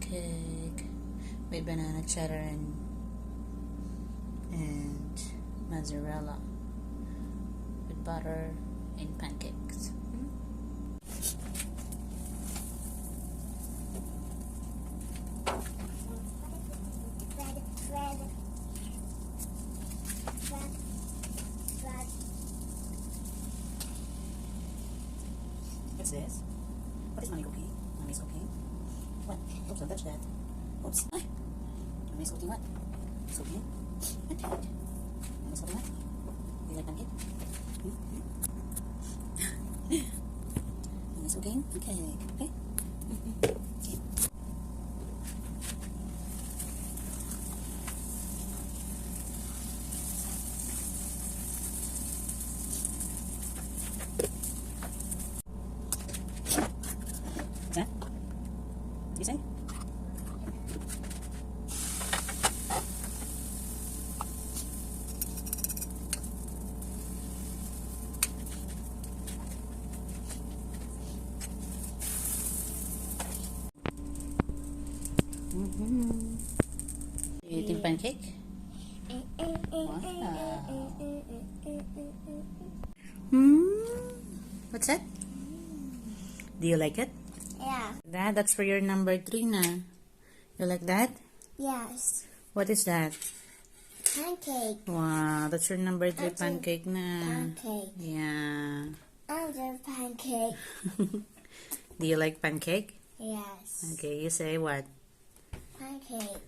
pancake with banana cheddar and mozzarella with butter and pancakes. What's this? What is mommy cooking? Mommy's cooking. What? Oops, don't touch that. Oops. Ay. Mommy's cooking what? Cooking? Pancake. Mommy's cooking what? Do you like pancake? Mommy's cooking pancake. Okay? Okay. Huh? You say? You eating pancake? Wow. What's that? Do you like it? Yeah. That's for your number 3 na. You like that? Yes. What is that? Pancake. Wow, that's your number 3 pancake na. Pancake. Yeah. Another pancake. Do you like pancake? Yes. Okay, you say what? Pancake.